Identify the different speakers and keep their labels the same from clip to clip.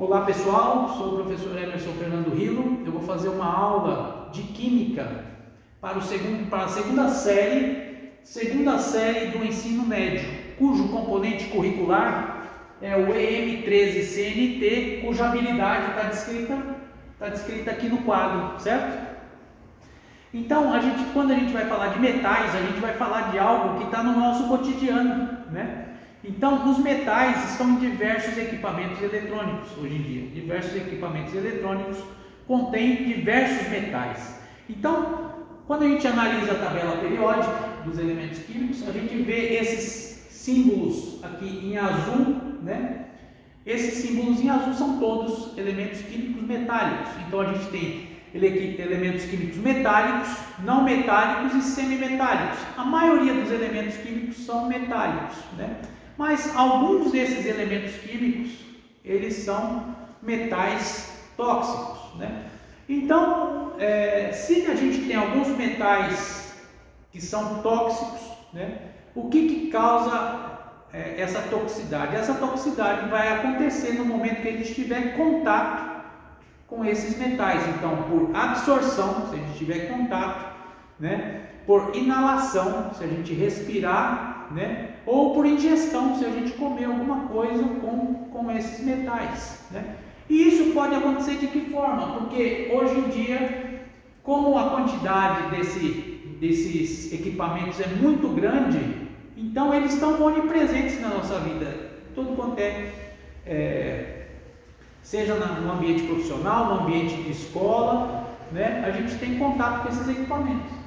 Speaker 1: Olá pessoal, sou o professor Emerson Fernando Rilo. Eu vou fazer uma aula de Química para a segunda série do ensino médio, cujo componente curricular é o EM13CNT, cuja habilidade está descrita aqui no quadro, certo? Então, quando a gente vai falar de metais, a gente vai falar de algo que está no nosso cotidiano, né? Então, os metais estão em diversos equipamentos eletrônicos hoje em dia. Diversos equipamentos eletrônicos contêm diversos metais. Então, quando a gente analisa a tabela periódica dos elementos químicos, a gente vê esses símbolos aqui em azul, né? Esses símbolos em azul são todos elementos químicos metálicos. Então, a gente tem elementos químicos metálicos, não metálicos e semimetálicos. A maioria dos elementos químicos são metálicos, né? Mas alguns desses elementos químicos, eles são metais tóxicos, né? Então, se a gente tem alguns metais que são tóxicos, né? O que causa essa toxicidade? Essa toxicidade vai acontecer no momento que a gente tiver contato com esses metais. Então, por absorção, se a gente tiver contato, né? Por inalação, se a gente respirar, né? Ou por ingestão, se a gente comer alguma coisa com esses metais, né? E isso pode acontecer de que forma? Porque hoje em dia, como a quantidade desses equipamentos é muito grande, então eles estão onipresentes na nossa vida. Tudo quanto seja no ambiente profissional, no ambiente de escola, né? A gente tem contato com esses equipamentos.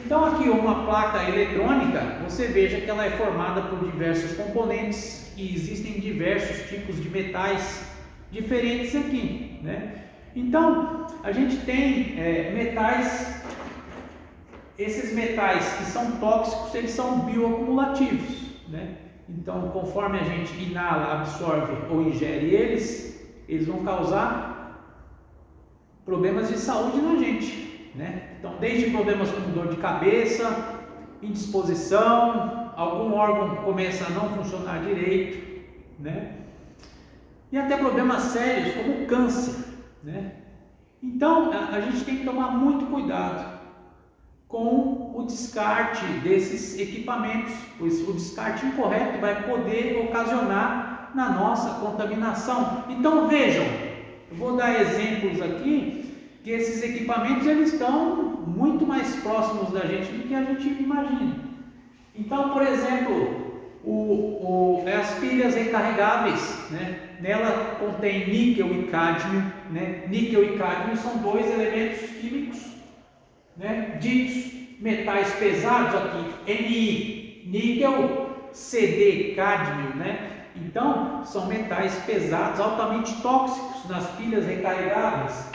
Speaker 1: Então aqui uma placa eletrônica, você veja que ela é formada por diversos componentes e existem diversos tipos de metais diferentes aqui, né? Então a gente tem metais, esses metais que são tóxicos, eles são bioacumulativos, né? Então conforme a gente inala, absorve ou ingere eles vão causar problemas de saúde na gente, né? Então, desde problemas como dor de cabeça, indisposição, algum órgão começa a não funcionar direito, né? E até problemas sérios como câncer, né? Então, a gente tem que tomar muito cuidado com o descarte desses equipamentos, pois o descarte incorreto vai poder ocasionar na nossa contaminação. Então, vejam, eu vou dar exemplos aqui que esses equipamentos eles estão muito mais próximos da gente do que a gente imagina. Então, por exemplo, as pilhas recarregáveis, né? Nela contém níquel e cádmio, né? Níquel e cádmio são dois elementos químicos, né? Ditos metais pesados aqui, Ni, níquel, Cd, cádmio, né? Então, são metais pesados, altamente tóxicos nas pilhas recarregáveis.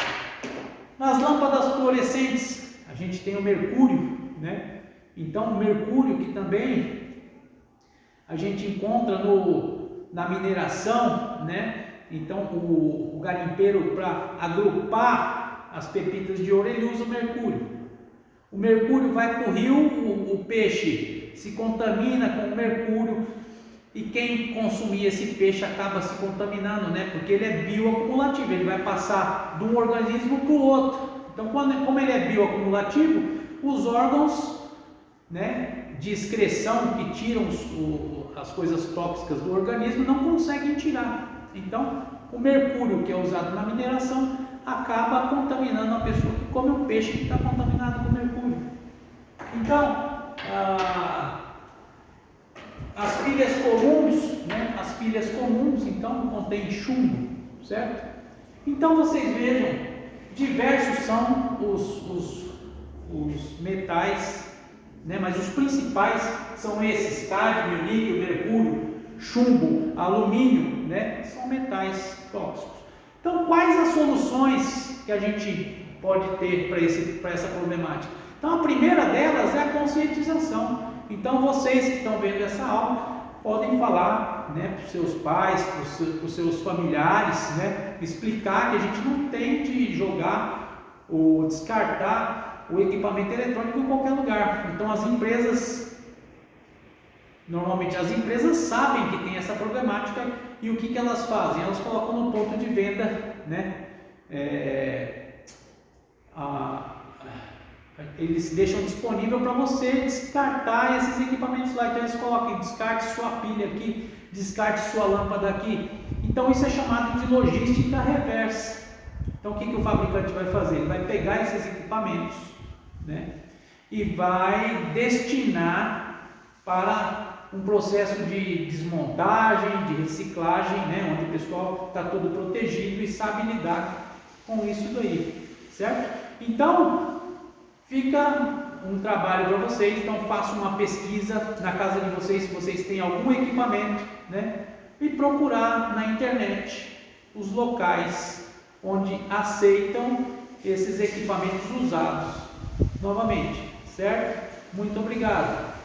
Speaker 1: Nas lâmpadas fluorescentes, a gente tem o mercúrio, né? Então, o mercúrio que também a gente encontra na mineração, né? Então, o garimpeiro, para agrupar as pepitas de ouro, ele usa o mercúrio. O mercúrio vai para o rio, o peixe se contamina com o mercúrio e quem consumir esse peixe acaba se contaminando, né? Porque ele é bioacumulativo, ele vai passar de um organismo para o outro. Então, como ele é bioacumulativo, os órgãos, né, de excreção que tiram as coisas tóxicas do organismo não conseguem tirar. Então, o mercúrio que é usado na mineração acaba contaminando a pessoa que come o peixe que está contaminado com mercúrio. Então, as pilhas comuns, né? As pilhas comuns, então, contêm chumbo, certo? Então, vocês vejam, diversos são os metais, né? Mas os principais são esses: cádmio, níquel, mercúrio, chumbo, alumínio, né? São metais tóxicos. Então, quais as soluções que a gente pode ter para essa problemática? Então, a primeira delas é a conscientização. Então, vocês que estão vendo essa aula podem falar, né, para os seus pais, para os seus familiares, né, explicar que a gente não tem de jogar ou descartar o equipamento eletrônico em qualquer lugar. Então, normalmente as empresas sabem que tem essa problemática e o que elas fazem? Elas colocam no ponto de venda, né? Eles deixam disponível para você descartar esses equipamentos lá. Então eles colocam, descarte sua pilha aqui, descarte sua lâmpada aqui. Então isso é chamado de logística reversa. Então o que o fabricante vai fazer? Ele vai pegar esses equipamentos, né, e vai destinar para um processo de desmontagem, de reciclagem, né, onde o pessoal está todo protegido e sabe lidar com isso daí, certo? Então fica um trabalho para vocês. Então faça uma pesquisa na casa de vocês, se vocês têm algum equipamento, né, e procurar na internet os locais onde aceitam esses equipamentos usados novamente, certo? Muito obrigado.